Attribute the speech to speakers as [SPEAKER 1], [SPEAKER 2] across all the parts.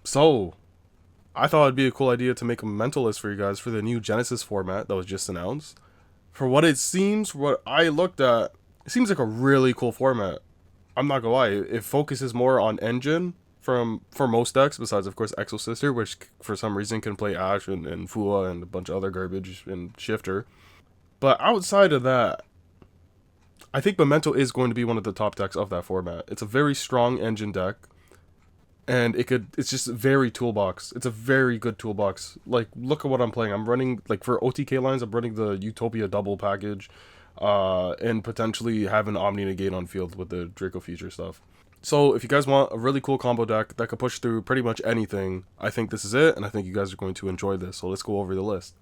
[SPEAKER 1] So, I thought it'd be a cool idea to make a Memento list for you guys for the new Genesys format that was just announced. For what it seems, what I looked at, it seems like a really cool format. I'm not gonna lie, it focuses more on engine for most decks, besides of course Exo Sister, which for some reason can play Ash and Fua and a bunch of other garbage and Shifter. But outside of that, I think Memento is going to be one of the top decks of that format. It's a very strong engine deck, and it's just very toolbox. It's a very good toolbox. Like, look at what I'm playing. I'm running, like, for OTK lines, I'm running the Utopia double package, and potentially have an Omni Negate on field with the Draco Future stuff. So if you guys want a really cool combo deck that could push through pretty much anything, I think this is it, and I think you guys are going to enjoy this. So let's go over the list.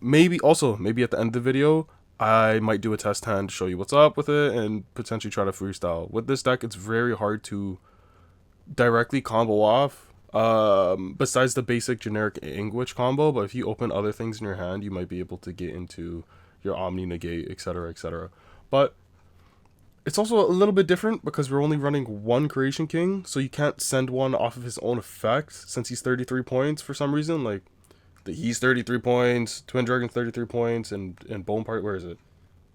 [SPEAKER 1] Maybe at the end of the video, I might do a test hand to show you what's up with it and potentially try to freestyle. With this deck, it's very hard to directly combo off. Besides the basic generic Anguish combo, but if you open other things in your hand, you might be able to get into your Omni Negate, etc., etc. But it's also a little bit different because we're only running one Creation King, so you can't send one off of his own effect since he's 33 points for some reason. Like, he's 33 points, Twin Dragon's 33 points, and Bone Party, where is it?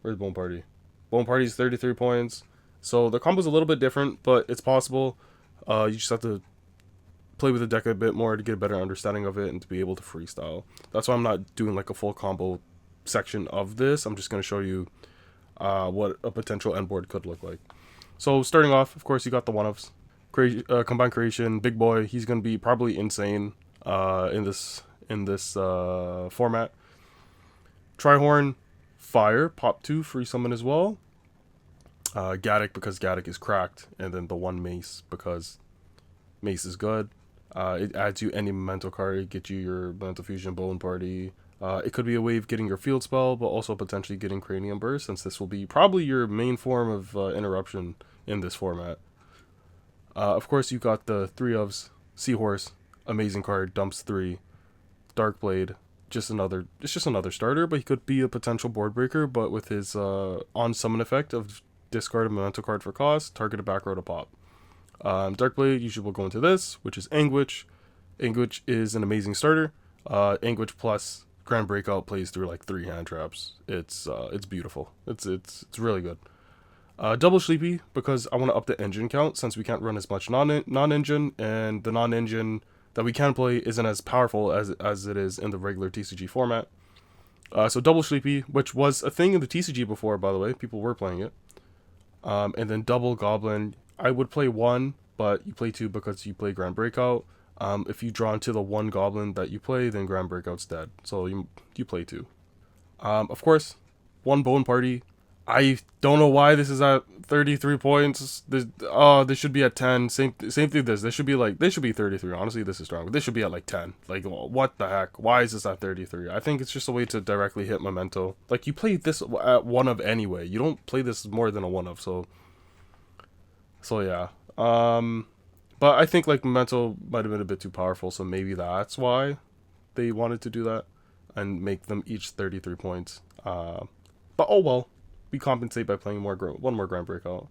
[SPEAKER 1] Where's Bone Party? Bone Party's 33 points. So the combo's a little bit different, but it's possible. You just have to play with the deck a bit more to get a better understanding of it and to be able to freestyle. That's why I'm not doing like a full combo section of this. I'm just going to show you what a potential end board could look like. So starting off, of course, you got the one-offs. Combined Creation, Big Boy. He's going to be probably insane in this format. Trihorn, Fire, pop 2, free summon as well. Gaddock because Gaddock is cracked, and then the one Mace because Mace is good. It adds you any Memento card, get you your Memento Fusion, Bone Party. It could be a way of getting your field spell, but also potentially getting Cranium Burst, since this will be probably your main form of interruption in this format. Of course, you got the 3 ofs, Seahorse, amazing card, dumps 3. Darkblade, it's just another starter, but he could be a potential board breaker, but with his on summon effect of discard a Memento card for cost, target a back row to pop. Darkblade usually will go into this, which is Anguish. Anguish is an amazing starter. Anguish plus Grand Breakout plays through like 3 hand traps. It's beautiful. It's really good. Double Sleepy because I want to up the engine count since we can't run as much non-engine, and the non-engine that we can play isn't as powerful as it is in the regular TCG format. So Double Sleepy, which was a thing in the TCG before, by the way, people were playing it. And then Double Goblin, I would play 1, but you play 2 because you play Grand Breakout. If you draw into the 1 Goblin that you play, then Grand Breakout's dead, so you play 2. Of course, 1 Bone Party. I don't know why this is at 33 points. This should be at 10. Same thing. They should be 33. Honestly, this is strong. This should be at like 10. Like, what the heck? Why is this at 33? I think it's just a way to directly hit Memento. Like, you play this at 1 of anyway. You don't play this more than a 1 of. So yeah. But I think like Memento might have been a bit too powerful. So maybe that's why they wanted to do that and make them each 33 points. But oh well. We compensate by playing one more Grand Breakout.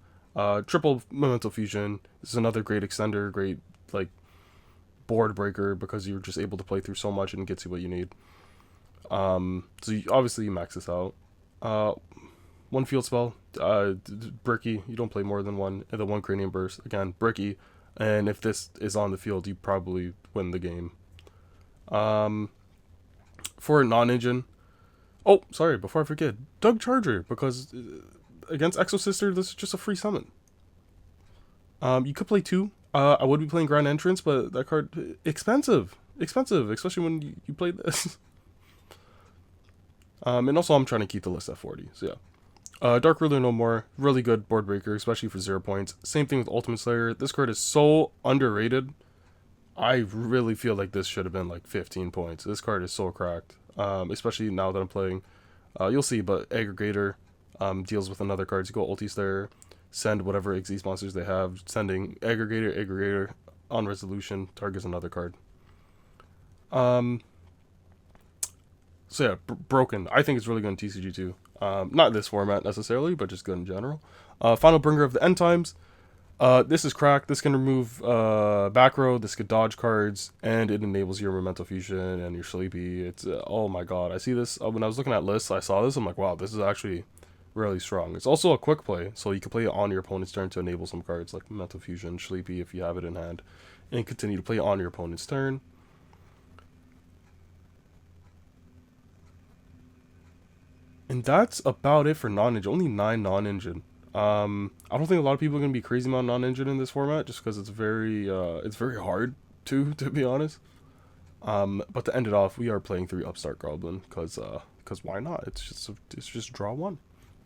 [SPEAKER 1] Triple Memento Fusion. This is another great extender, great like board breaker because you're just able to play through so much and it gets you what you need. So obviously you max this out. 1 field spell, Bricky. You don't play more than 1, and the 1 Cranium Burst. Again, Bricky. And if this is on the field, you probably win the game. For non-engine. Oh, sorry, before I forget, Doug Charger, because against Exo Sister, this is just a free summon. You could play 2. I would be playing Grand Entrance, but that card, expensive, especially when you play this. And also I'm trying to keep the list at 40, so yeah. Dark Ruler No More, really good board breaker, especially for 0 points. Same thing with Ultimate Slayer. This card is so underrated. I really feel like this should have been like 15 points. This card is so cracked. Especially now that I'm playing. You'll see, but Aggregator deals with another card. You go Ulti Slayer, send whatever Xyz monsters they have, sending Aggregator on resolution, targets another card. So yeah, Broken. I think it's really good in TCG too. Not this format necessarily, but just good in general. Final Bringer of the End Times. This is cracked. This can remove back row. This could dodge cards, and it enables your Memento Fusion and your Sleepy. It's oh my god. I see this when I was looking at lists. I saw this. I'm like, wow, this is actually really strong. It's also a quick play, so you can play it on your opponent's turn to enable some cards like Memento Fusion, Sleepy if you have it in hand, and continue to play on your opponent's turn. And that's about it for non-engine. Only 9 non-engine. I don't think a lot of people are gonna be crazy about non-engine in this format, just because it's very hard to be honest. But to end it off, we are playing 3 Upstart Goblin, cause why not? It's just draw 1.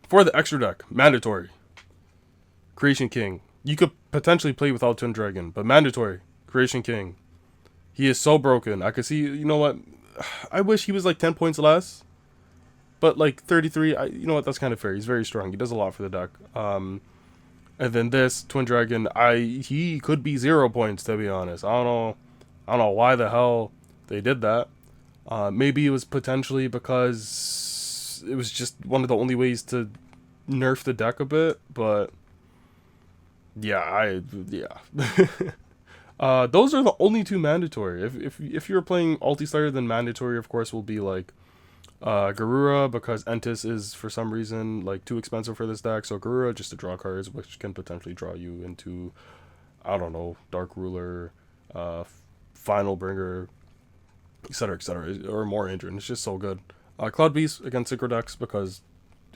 [SPEAKER 1] For the extra deck, mandatory. Creation King. You could potentially play without Twin Dragon, but mandatory. Creation King. He is so broken. I could see, you know what? I wish he was like 10 points less. But like 33, you know what? That's kind of fair. He's very strong. He does a lot for the deck. And then this Twin Dragon, he could be 0 points, to be honest. I don't know why the hell they did that. Maybe it was potentially because it was just one of the only ways to nerf the deck a bit. But yeah, those are the only 2 mandatory. If you're playing Alti-Starter, then mandatory, of course, will be like Garura, because Entis is for some reason like too expensive for this deck. So Garura just to draw cards, which can potentially draw you into, I don't know, Dark Ruler, Final Bringer, etc., or more engine. It's just so good. Cloud Beast against Synchro decks, because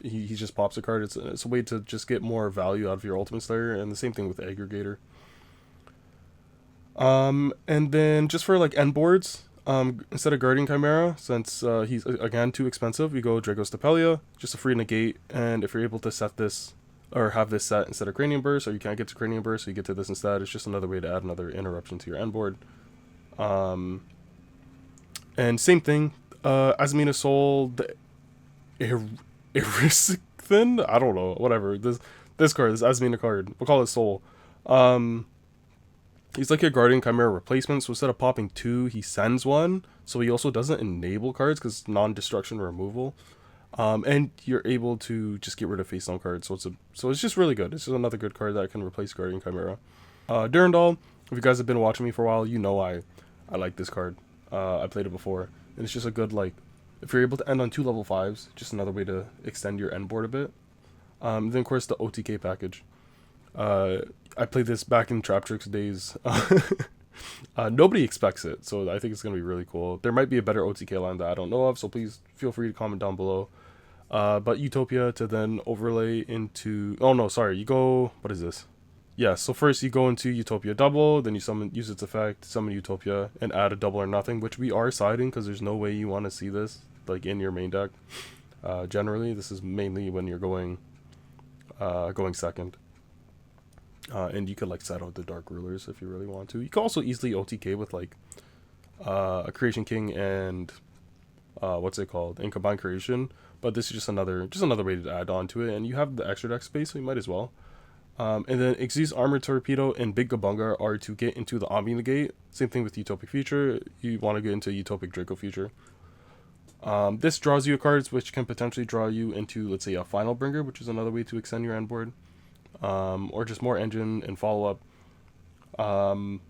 [SPEAKER 1] he just pops a card. It's a way to just get more value out of your Ultimate Slayer, and the same thing with Aggregator. And then just for like end boards, instead of Guardian Chimera, since he's again too expensive, we go Draco Stapelia, just a free negate. And if you're able to set this or have this set instead of Cranium Burst, or you can't get to Cranium Burst, so you get to this instead, it's just another way to add another interruption to your end board. And same thing, Asmina Soul, the Erisicthin? I don't know, whatever. This card, this Asmina card, we'll call it Soul. He's like a Guardian Chimera replacement, so instead of popping 2, he sends 1. So he also doesn't enable cards because non-destruction removal. And you're able to just get rid of face down cards. So it's just really good. It's just another good card that can replace Guardian Chimera. Durandal, if you guys have been watching me for a while, you know I like this card. I played it before. And it's just a good, like, if you're able to end on 2 level 5s, just another way to extend your end board a bit. Then of course the OTK package. I played this back in Traptrix days. Nobody expects it, so I think it's going to be really cool. There might be a better OTK line that I don't know of, so please feel free to comment down below. But Utopia to then overlay into... Oh no, sorry, you go... What is this? Yeah, so first you go into Utopia double, then you use its effect, summon Utopia, and add a double or nothing, which we are siding, because there's no way you want to see this like in your main deck. Generally, this is mainly when you're going second. And you could like set out the Dark Rulers if you really want to. You could also easily OTK with like a Creation King and what's it called? And Combined Creation. But this is just another way to add on to it, and you have the extra deck space, so you might as well. And then Exeus Armor Torpedo and Big Gabunga are to get into the Omni Negate. Same thing with Utopic Future. You want to get into Utopic Draco Future. This draws you cards which can potentially draw you into, let's say, a Final Bringer, which is another way to extend your end board. Or just more engine and follow up. And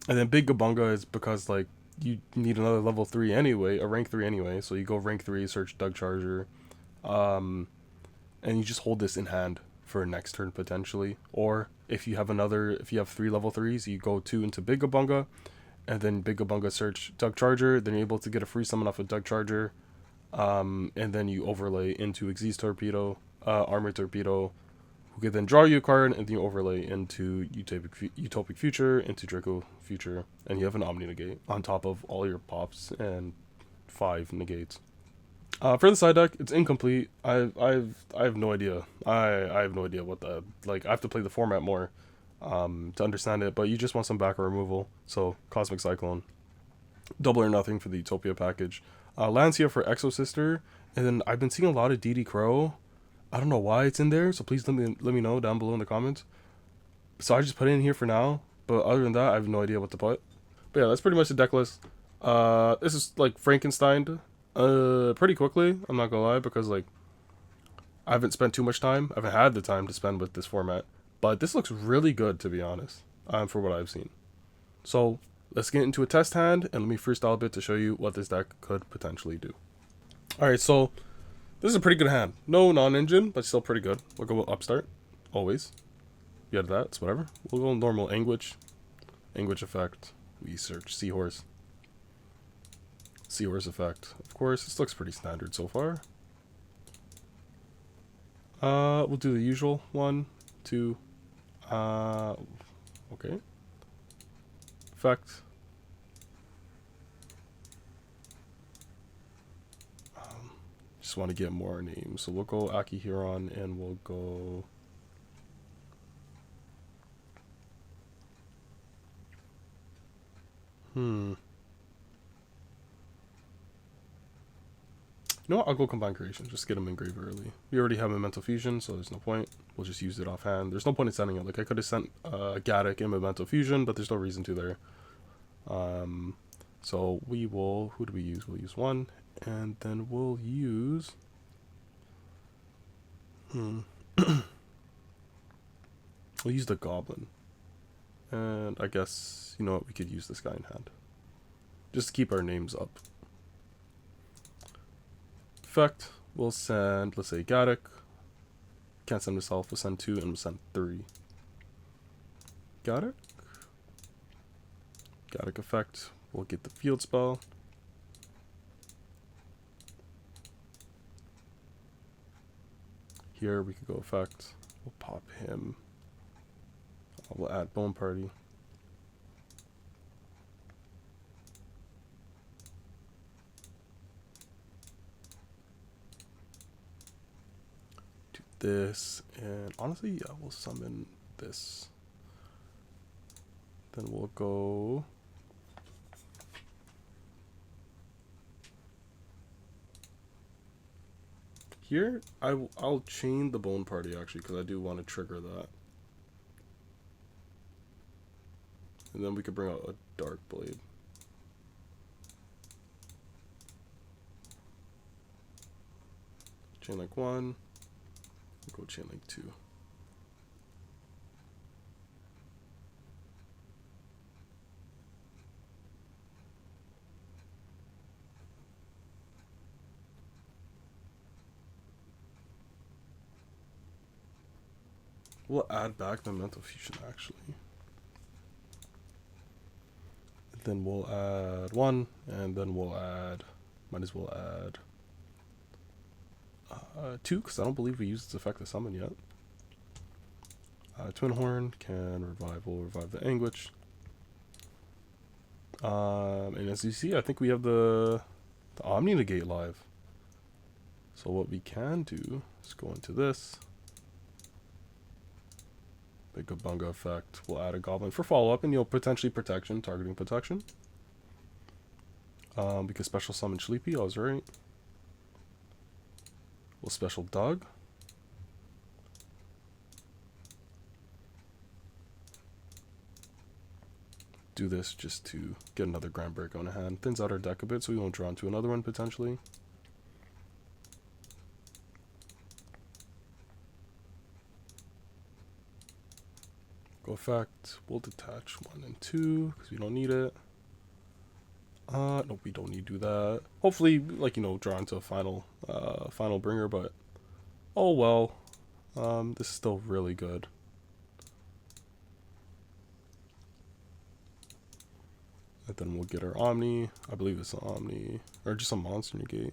[SPEAKER 1] then Big Gabunga is because like you need another level 3 anyway, a rank 3 anyway, so you go rank 3, search Doug Charger, and you just hold this in hand for next turn potentially. Or if you have 3 level 3s, you go 2 into Big Gabunga, and then Big Gabunga search Doug Charger, then you're able to get a free summon off of Doug Charger, and then you overlay into Exeus Torpedo, Armor Torpedo, who can then draw you a card, and then you overlay into Utopic Future, into Draco Future, and you have an Omni Negate on top of all your pops and 5 negates. For the side deck, it's incomplete. I have no idea. I have no idea what the, like, I have to play the format more to understand it, but you just want some backer removal. So Cosmic Cyclone, double or nothing for the Utopia package. Lancia for Exo Sister, and then I've been seeing a lot of DD Crow. I don't know why it's in there, so please let me know down below in the comments. So I just put it in here for now, but other than that, I have no idea what to put. But yeah, that's pretty much the deck list. This is like Frankensteined pretty quickly, I'm not gonna lie, because like I haven't spent too much time. I haven't had the time to spend with this format. But this looks really good, to be honest, for what I've seen. So let's get into a test hand, and let me freestyle a bit to show you what this deck could potentially do. Alright, so this is a pretty good hand. No non-engine, but still pretty good. We'll go with Upstart, always. Yeah, that's whatever. We'll go normal Anguish. Anguish effect. We search Seahorse. Seahorse effect. Of course, this looks pretty standard so far. We'll do the usual. 1, 2. Okay. Effect. Just want to get more names. So we'll go Akihiron and we'll go... You know what? I'll go Combine Creation. Just get them engraved early. We already have Memento Fusion, so there's no point. We'll just use it offhand. There's no point in sending it. Like, I could have sent Gaddock and Memento Fusion, but there's no reason to there. So we will... Who do we use? We'll use 1. And then we'll use... we'll use the Goblin. And I guess, you know what, we could use this guy in hand. Just to keep our names up. Effect, we'll send, let's say, Gaddock. Can't send myself, we'll send 2 and we'll send 3. Gaddock. Gaddock effect, we'll get the field spell. Here we could go effect, we'll pop him. We'll add Bone Party. Do this, and honestly, yeah, we'll summon this. Then we'll go... Here, I'll chain the Bone Party, actually, because I do want to trigger that. And then we could bring out a Dark Blade. Chain Link 1. Go Chain Link 2. We'll add back Memento Fusion, actually. Then we'll add 1, and then we'll add, might as well add 2, because I don't believe we used its effect to summon yet. Twin Horn can revive, we'll revive the Anguish. And as you see, I think we have the Omni Negate live. So what we can do is go into this. Big Bunga effect. We'll add a Goblin for follow-up, and you'll potentially protection, targeting protection. We can special summon Sleepy, I was right. We'll special Doug. Do this just to get another Grand Break on hand. Thins out our deck a bit so we won't draw into another one potentially. Go effect, we'll detach 1 and 2 because we don't need it. Nope, we don't need to do that. Hopefully, like, you know, draw into a final bringer, but oh well. This is still really good. And then we'll get our Omni. I believe it's an Omni, or just a monster negate.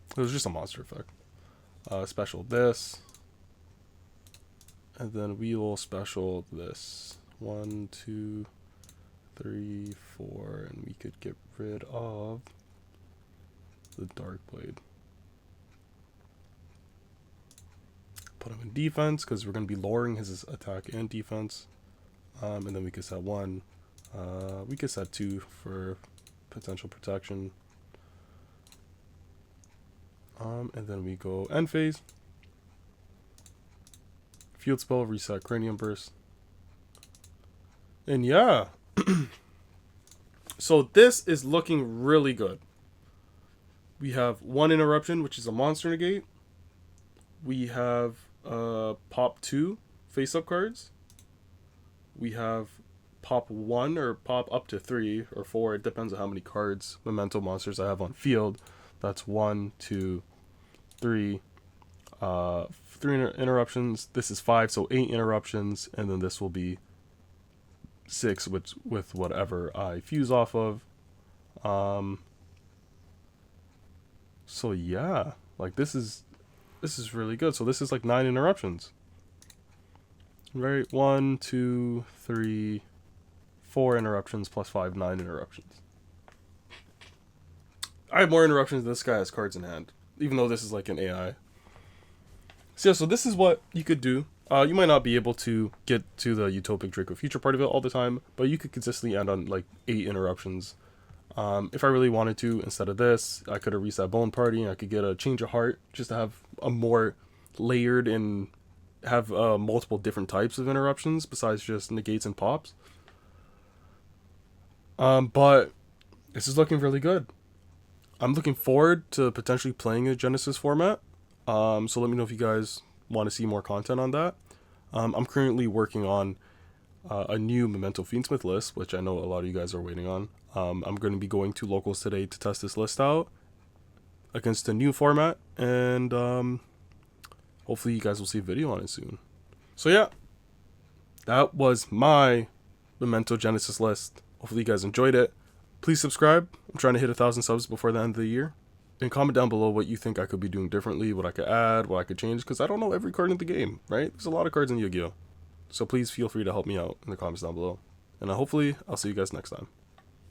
[SPEAKER 1] It was just a monster effect. Special this, and then we will special this. 1, 2, 3, 4, and we could get rid of the Dark Blade. Put him in defense because we're going to be lowering his attack and defense. And then we could set 1. We could set 2 for potential protection. And then we go end phase. Field spell, reset Cranium Burst. And yeah. So this is looking really good. We have one interruption, which is a monster negate. We have pop 2 face-up cards. We have pop 1 or pop up to 3 or 4. It depends on how many cards Memento monsters I have on field. That's 1, 2, 3. 3 interruptions. This is 5, so 8 interruptions, and then this will be 6 with whatever I fuse off of. So yeah, like this is really good. So this is like 9 interruptions. Right, 1, 2, 3, 4 interruptions plus 5, 9 interruptions. I have more interruptions than this guy has cards in hand, even though this is like an AI. So yeah, so this is what you could do. You might not be able to get to the Utopic Draco Future part of it all the time, but you could consistently end on like 8 interruptions. If I really wanted to, instead of this, I could have reset Bone Party and I could get a Change of Heart just to have a more layered and have multiple different types of interruptions besides just negates and pops. But this is looking really good. I'm looking forward to potentially playing a Genesys format. So let me know if you guys want to see more content on that. I'm currently working on a new Memento Fiendsmith list, which I know a lot of you guys are waiting on. I'm going to be going to locals today to test this list out against a new format, and hopefully you guys will see a video on it soon. So yeah, that was my Memento Genesys list. Hopefully you guys enjoyed it. Please subscribe. I'm trying to hit 1,000 subs before the end of the year. And comment down below what you think I could be doing differently, what I could add, what I could change, because I don't know every card in the game, right? There's a lot of cards in Yu-Gi-Oh! So please feel free to help me out in the comments down below. And hopefully I'll see you guys next time.